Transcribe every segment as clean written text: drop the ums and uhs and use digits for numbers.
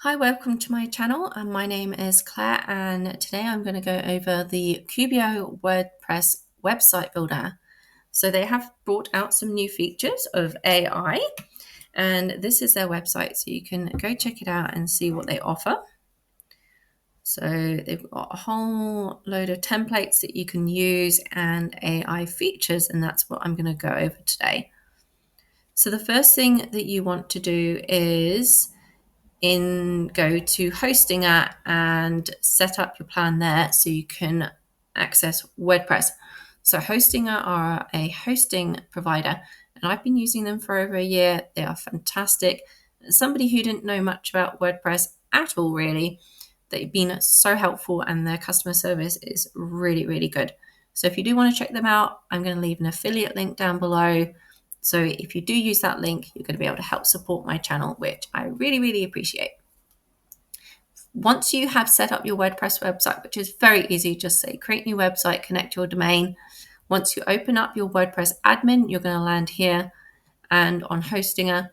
Hi, welcome to my channel. My name is Claire, and today I'm going to go over the Kubio WordPress website builder. So they have brought out some new features of AI, and this is their website, so you can go check it out and see what they offer. So they've got a whole load of templates that you can use and AI features, and that's what I'm going to go over today. So the first thing that you want to do is go to Hostinger and set up your plan there so you can access WordPress. So Hostinger are a hosting provider, and I've been using them for over a year. They are fantastic. Somebody who didn't know much about WordPress at all, really, they've been so helpful, and their customer service is really, really good. So if you do want to check them out, I'm going to leave an affiliate link down below. So if you do use that link, you're going to be able to help support my channel, which I really, really appreciate. Once you have set up your WordPress website, which is very easy, just say create new website, connect your domain. Once you open up your WordPress admin, you're going to land here and on Hostinger,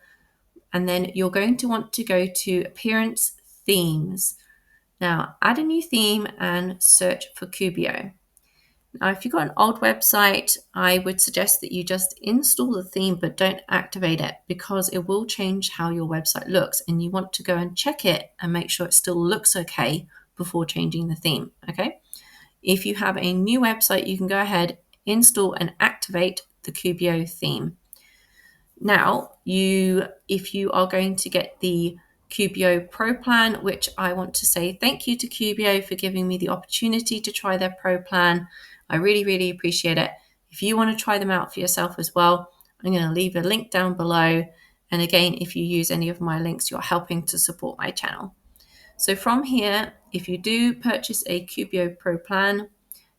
and then you're going to want to go to Appearance Themes. Now, add a new theme and search for Kubio. Now, if you've got an old website, I would suggest that you just install the theme but don't activate it, because it will change how your website looks, and you want to go and check it and make sure it still looks okay before changing the theme, okay? If you have a new website, you can go ahead, install and activate the Kubio theme. Now, if you are going to get the Kubio Pro plan, which I want to say thank you to Kubio for giving me the opportunity to try their Pro plan. I really, really appreciate it. If you want to try them out for yourself as well, I'm going to leave a link down below. And again, if you use any of my links, you're helping to support my channel. So from here, if you do purchase a Kubio Pro plan,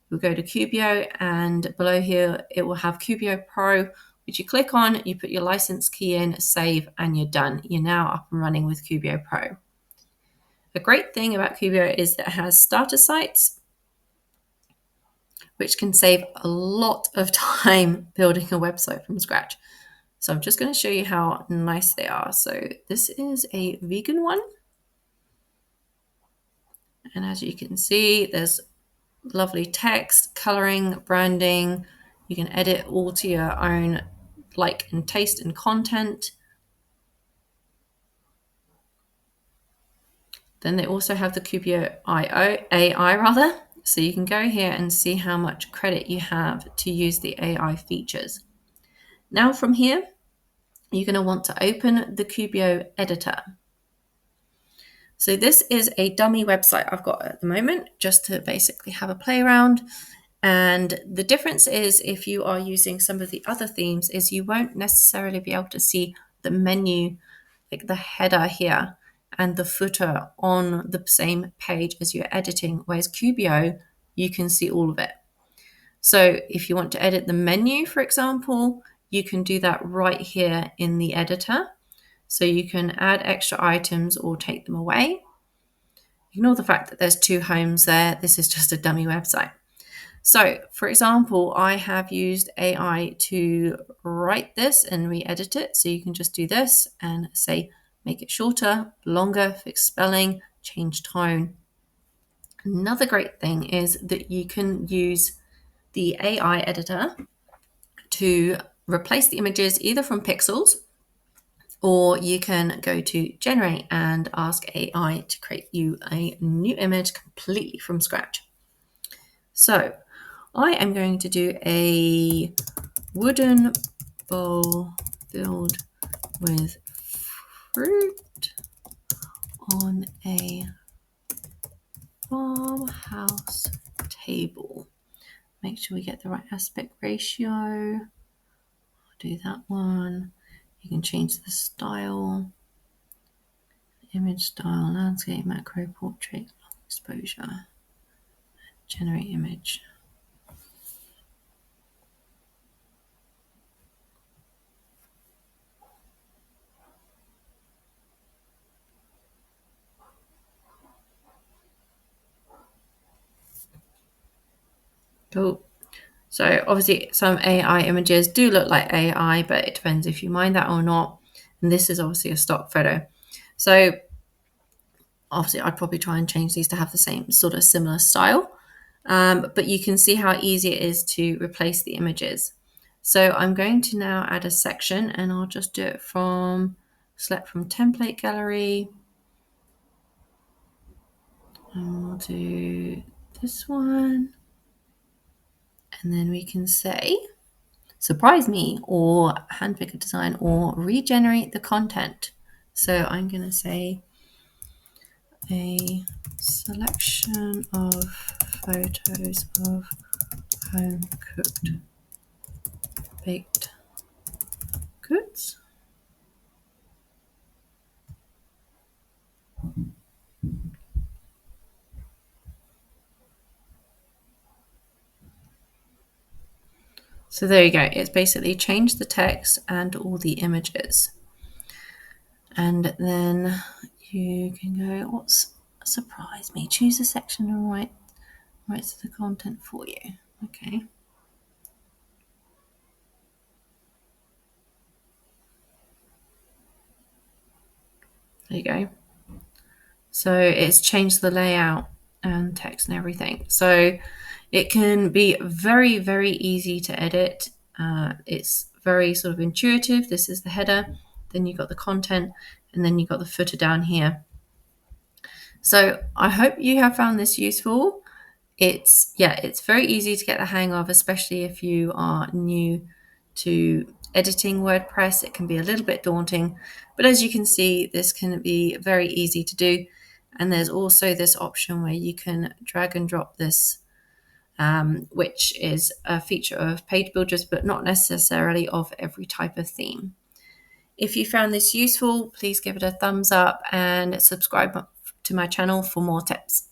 you'll go to Kubio, and below here, it will have Kubio Pro, which you click on, you put your license key in, save, and you're done. You're now up and running with Kubio Pro. A great thing about Kubio is that it has starter sites, which can save a lot of time building a website from scratch. So I'm just going to show you how nice they are. So this is a vegan one. And as you can see, there's lovely text, coloring, branding. You can edit all to your own like and taste and content. Then they also have the Kubio AI, so you can go here and see how much credit you have to use the AI features. Now from here, you're going to want to open the Kubio editor. So this is a dummy website I've got at the moment, just to basically have a play around. And the difference is, if you are using some of the other themes, is you won't necessarily be able to see the menu, like the header here and the footer on the same page as you're editing, whereas Kubio, you can see all of it. So if you want to edit the menu, for example, you can do that right here in the editor. So you can add extra items or take them away. Ignore the fact that there's two homes there. This is just a dummy website. So, for example, I have used AI to write this and re-edit it. So you can just do this and say, make it shorter, longer, fix spelling, change tone. Another great thing is that you can use the AI editor to replace the images either from pixels, or you can go to generate and ask AI to create you a new image completely from scratch. So I am going to do a wooden bowl filled with fruit on a farmhouse table. Make sure we get the right aspect ratio. I'll do that one. You can change the style, image style, landscape, macro, portrait, long exposure, generate image. Cool. So obviously some AI images do look like AI, but it depends if you mind that or not. And this is obviously a stock photo. So Obviously, I'd probably try and change these to have the same sort of similar style. But you can see how easy it is to replace the images. So I'm going to now add a section, and I'll just do it select from template gallery. And we'll do this one. And then we can say, surprise me, or handpick a design, or regenerate the content. So I'm going to say a selection of photos of home cooked baked goods. So there you go. It's basically changed the text and all the images. And then you can go, what's surprise me? Choose a section and writes the content for you. Okay. There you go. So it's changed the layout and text and everything. So it can be very, very easy to edit. It's very sort of intuitive. This is the header, then you've got the content, and then you've got the footer down here. So I hope you have found this useful. It's very easy to get the hang of, especially if you are new to editing WordPress. It can be a little bit daunting, but as you can see, this can be very easy to do. And there's also this option where you can drag and drop this, which is a feature of page builders, but not necessarily of every type of theme. If you found this useful, please give it a thumbs up and subscribe to my channel for more tips.